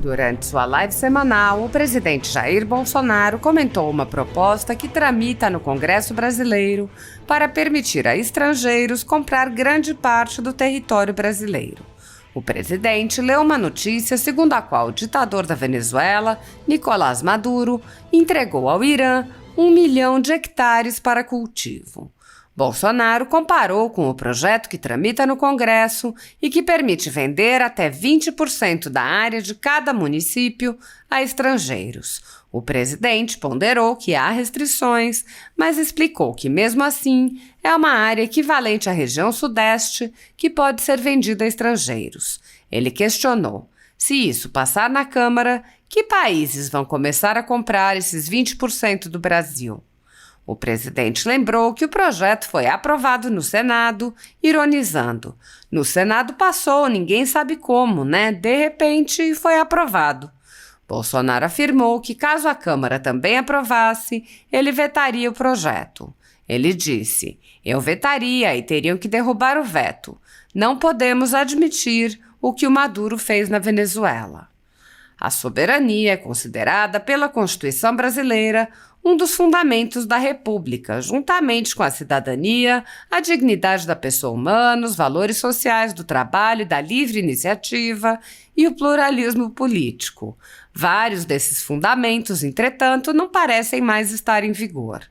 Durante sua live semanal, o presidente Jair Bolsonaro comentou uma proposta que tramita no Congresso brasileiro para permitir a estrangeiros comprar grande parte do território brasileiro. O presidente leu uma notícia segundo a qual o ditador da Venezuela, Nicolás Maduro, entregou ao Irã 1 milhão de hectares para cultivo. Bolsonaro comparou com o projeto que tramita no Congresso e que permite vender até 20% da área de cada município a estrangeiros. O presidente ponderou que há restrições, mas explicou que, mesmo assim, é uma área equivalente à região Sudeste que pode ser vendida a estrangeiros. Ele questionou: se isso passar na Câmara, que países vão começar a comprar esses 20% do Brasil? O presidente lembrou que o projeto foi aprovado no Senado, ironizando: no Senado passou, ninguém sabe como, né? De repente foi aprovado. Bolsonaro afirmou que, caso a Câmara também aprovasse, ele vetaria o projeto. Ele disse: eu vetaria e teriam que derrubar o veto. Não podemos admitir o que o Maduro fez na Venezuela. A soberania é considerada pela Constituição brasileira um dos fundamentos da República, juntamente com a cidadania, a dignidade da pessoa humana, os valores sociais do trabalho e da livre iniciativa e o pluralismo político. Vários desses fundamentos, entretanto, não parecem mais estar em vigor.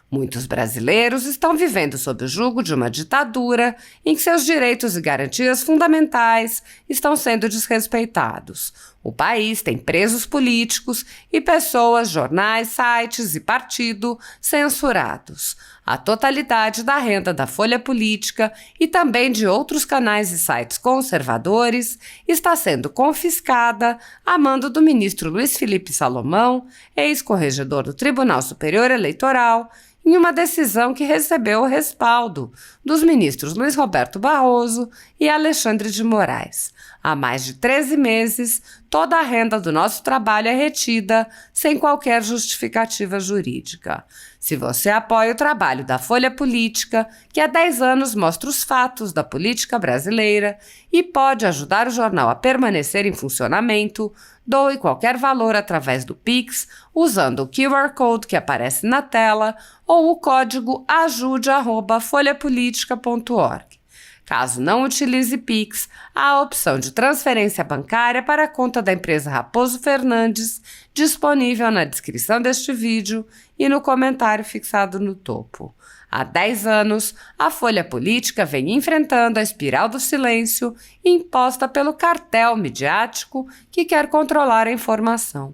Muitos brasileiros estão vivendo sob o jugo de uma ditadura em que seus direitos e garantias fundamentais estão sendo desrespeitados. O país tem presos políticos e pessoas, jornais, sites e partido censurados. A totalidade da renda da Folha Política e também de outros canais e sites conservadores está sendo confiscada a mando do ministro Luiz Felipe Salomão, ex-corregedor do Tribunal Superior Eleitoral, em uma decisão que recebeu o respaldo dos ministros Luiz Roberto Barroso e Alexandre de Moraes. Há mais de 13 meses, toda a renda do nosso trabalho é retida sem qualquer justificativa jurídica. Se você apoia o trabalho da Folha Política, que há 10 anos mostra os fatos da política brasileira e pode ajudar o jornal a permanecer em funcionamento, doe qualquer valor através do Pix, usando o QR Code que aparece na tela ou o código ajude@folhapolitica.org. Caso não utilize Pix, há a opção de transferência bancária para a conta da empresa Raposo Fernandes, disponível na descrição deste vídeo e no comentário fixado no topo. Há 10 anos, a Folha Política vem enfrentando a espiral do silêncio imposta pelo cartel midiático que quer controlar a informação.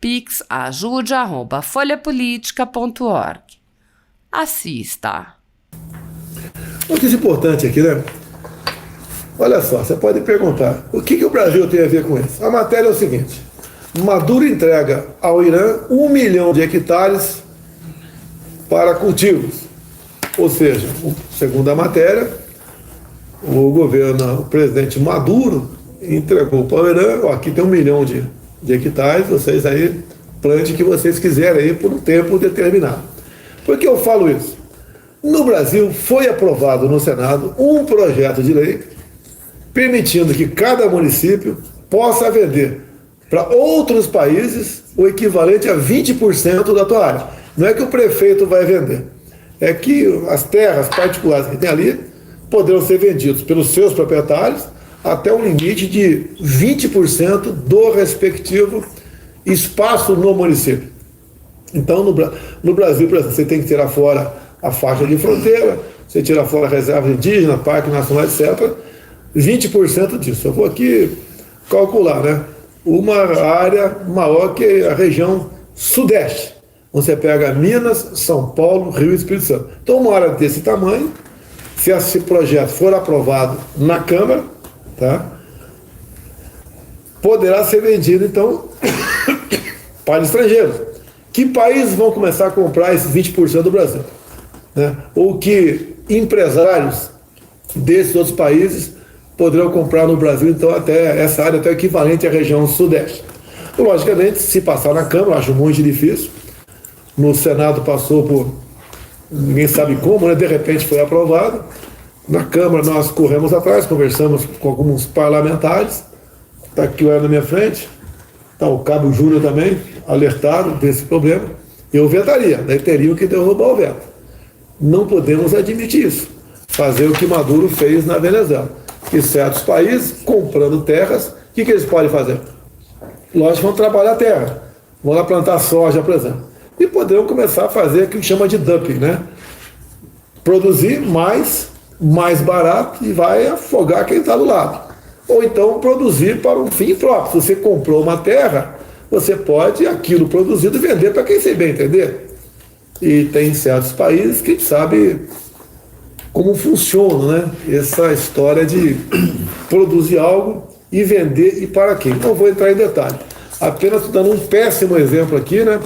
Pix ajude@folhapolitica.org. Assista. Notícia importante aqui, né? Olha só, você pode perguntar, o que o Brasil tem a ver com isso? A matéria é o seguinte: Maduro entrega ao Irã 1 milhão de hectares para cultivos. Ou seja, segundo a matéria, o presidente Maduro entregou para o Irã: aqui tem 1 milhão de hectares, vocês aí plante o que vocês quiserem aí por um tempo determinado. Por que eu falo isso? No Brasil foi aprovado no Senado um projeto de lei permitindo que cada município possa vender para outros países o equivalente a 20% da tua área. Não é que o prefeito vai vender, é que as terras particulares que tem ali poderão ser vendidas pelos seus proprietários até um limite de 20% do respectivo espaço no município. Então, no Brasil, por exemplo, você tem que tirar fora a faixa de fronteira, você tira fora a reserva indígena, parque nacional, etc. 20% disso. Eu vou aqui calcular, né? Uma área maior que a região Sudeste. Você pega Minas, São Paulo, Rio e Espírito Santo. Então, uma área desse tamanho, se esse projeto for aprovado na Câmara, tá? Poderá ser vendido, então, para estrangeiros. Que países vão começar a comprar esses 20% do Brasil? Né? Ou que empresários desses outros países poderão comprar no Brasil, então, até essa área até equivalente à região Sudeste. Logicamente, se passar na Câmara, eu acho muito difícil. No Senado passou por ninguém sabe como, né? De repente foi aprovado. Na Câmara nós corremos atrás, conversamos com alguns parlamentares. Está aqui o na minha frente. Então, o Cabo Júnior também, alertado desse problema, eu vetaria, daí teriam que derrubar o veto. Não podemos admitir isso. Fazer o que Maduro fez na Venezuela. E certos países, comprando terras, o que eles podem fazer? Lógico, vão trabalhar a terra. Vão lá plantar soja, por exemplo. E poderão começar a fazer o que chama de dumping, né? Produzir mais barato e vai afogar quem está do lado. Ou então produzir para um fim próprio. Se você comprou uma terra, você pode, aquilo produzido, vender para quem você bem entender. E tem certos países que sabe como funciona, né? Essa história de produzir algo e vender e para quem. Não vou entrar em detalhe. Apenas dando um péssimo exemplo aqui, né?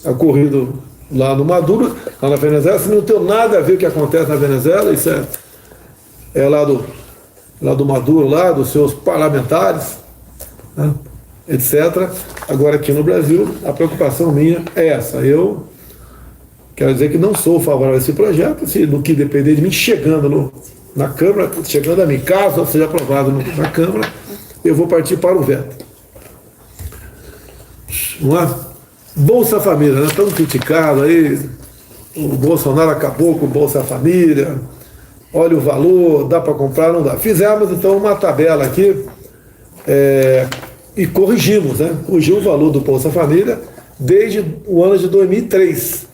Ocorrido lá no Maduro, lá na Venezuela. Não tem nada a ver com o que acontece na Venezuela. Isso é lá do Maduro, lá dos seus parlamentares, né? Etc. Agora aqui no Brasil, a preocupação minha é essa. Eu quero dizer que não sou favorável a esse projeto, se no que depender de mim, chegando na Câmara, chegando a mim, caso seja aprovado na Câmara, eu vou partir para o veto. Vamos lá? Bolsa Família, né? Tão criticado aí, o Bolsonaro acabou com o Bolsa Família, olha o valor, dá para comprar, não dá. Fizemos então uma tabela aqui e corrigimos, né? Corrigimos o valor do Bolsa Família desde o ano de 2003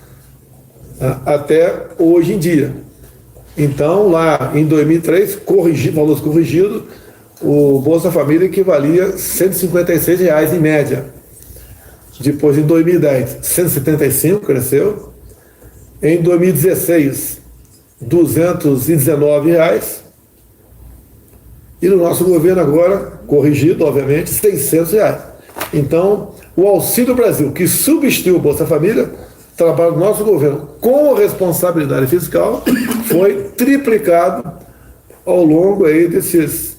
até hoje em dia. Então, lá em 2003, valores corrigidos, o Bolsa Família equivalia a R$ 156 em média. Depois, em 2010, 175, cresceu. Em 2016, R$ 219. E no nosso governo agora, corrigido, obviamente, R$ 600. Então, o Auxílio Brasil, que substituiu o Bolsa Família, trabalho do nosso governo com responsabilidade fiscal, foi triplicado ao longo aí desses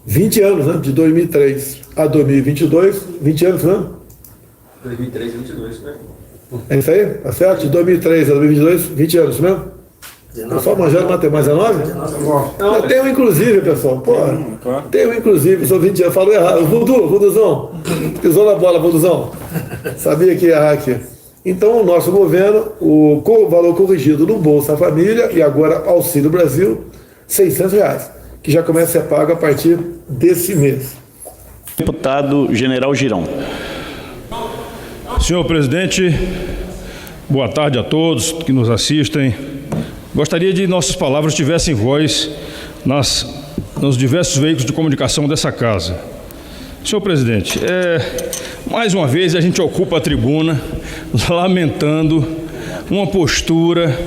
20 anos, né? De 2003 a 2022, 20 anos, né? 2003 e 2022, né? É isso aí? Tá certo? De 2003 a 2022, 20 anos mesmo? Eu só manjando matemática 19? Não, tem um inclusive, pessoal. Pô, tem um inclusive, sou 20 anos, falou errado. Vuduzão, pisou na bola, Vuduzão. Sabia que ia errar aqui. Então, o nosso governo, o valor corrigido no Bolsa Família e agora Auxílio Brasil, R$ 600, que já começa a ser pago a partir desse mês. Deputado General Girão. Senhor presidente, boa tarde a todos que nos assistem. Gostaria de que nossas palavras tivessem voz nos diversos veículos de comunicação dessa casa. Senhor presidente, mais uma vez a gente ocupa a tribuna lamentando uma postura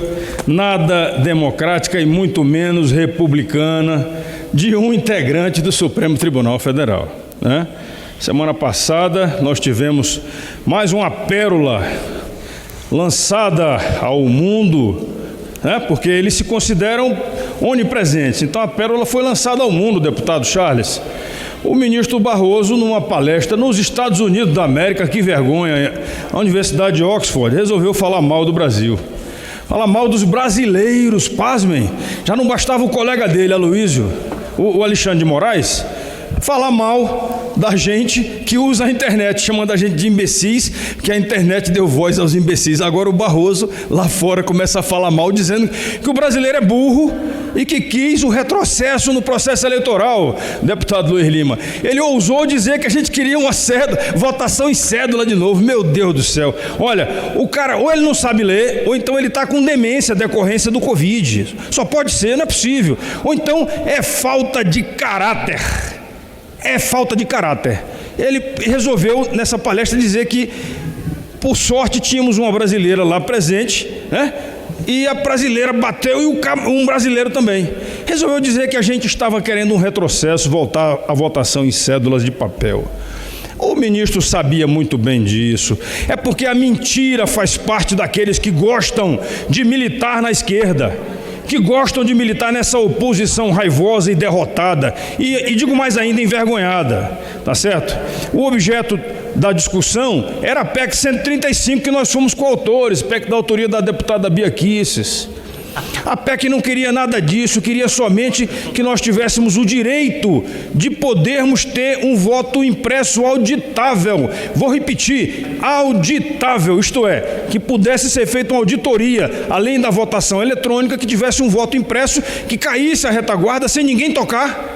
nada democrática e muito menos republicana de um integrante do Supremo Tribunal Federal, né? Semana passada nós tivemos mais uma pérola lançada ao mundo, né? Porque eles se consideram onipresentes. Então a pérola foi lançada ao mundo, deputado Charles. O ministro Barroso, numa palestra nos Estados Unidos da América, que vergonha, a Universidade de Oxford, resolveu falar mal do Brasil. Falar mal dos brasileiros, pasmem. Já não bastava o colega dele, Aloysio, o Alexandre de Moraes, falar mal da gente que usa a internet, chamando a gente de imbecis, que a internet deu voz aos imbecis. Agora o Barroso, lá fora, começa a falar mal, dizendo que o brasileiro é burro e que quis o retrocesso no processo eleitoral, deputado Luiz Lima. Ele ousou dizer que a gente queria uma votação em cédula de novo. Meu Deus do céu. Olha, o cara, ou ele não sabe ler, ou então ele está com demência, decorrência do Covid. Só pode ser, não é possível. Ou então é falta de caráter. É falta de caráter. Ele resolveu, nessa palestra, dizer que, por sorte, tínhamos uma brasileira lá presente, né? E a brasileira bateu e um brasileiro também. Resolveu dizer que a gente estava querendo um retrocesso, voltar à votação em cédulas de papel. O ministro sabia muito bem disso. É porque a mentira faz parte daqueles que gostam de militar na esquerda, que gostam de militar nessa oposição raivosa e derrotada, e digo mais ainda, envergonhada, tá certo? O objeto da discussão era a PEC 135, que nós fomos coautores, PEC da autoria da deputada Bia Kicis. A PEC não queria nada disso, queria somente que nós tivéssemos o direito de podermos ter um voto impresso auditável. Vou repetir, auditável, isto é, que pudesse ser feita uma auditoria, além da votação eletrônica, que tivesse um voto impresso que caísse a retaguarda sem ninguém tocar,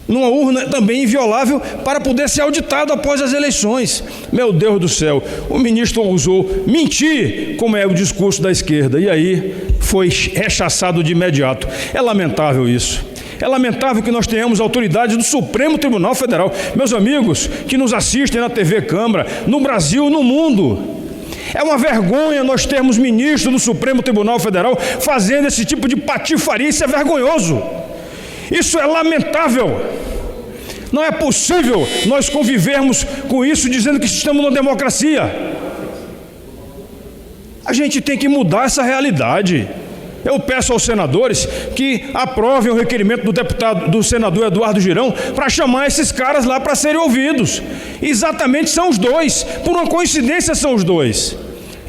numa urna também inviolável, para poder ser auditado após as eleições. Meu Deus do céu, o ministro ousou mentir, como é o discurso da esquerda, e aí foi rechaçado de imediato. É lamentável isso. É lamentável que nós tenhamos autoridades do Supremo Tribunal Federal, meus amigos que nos assistem na TV Câmara, no Brasil, no mundo. É uma vergonha nós termos ministros do Supremo Tribunal Federal fazendo esse tipo de patifaria, isso é vergonhoso. Isso é lamentável. Não é possível nós convivermos com isso dizendo que estamos numa democracia. A gente tem que mudar essa realidade. Eu peço aos senadores que aprovem o requerimento do senador Eduardo Girão para chamar esses caras lá para serem ouvidos. Exatamente, são os dois. Por uma coincidência, são os dois.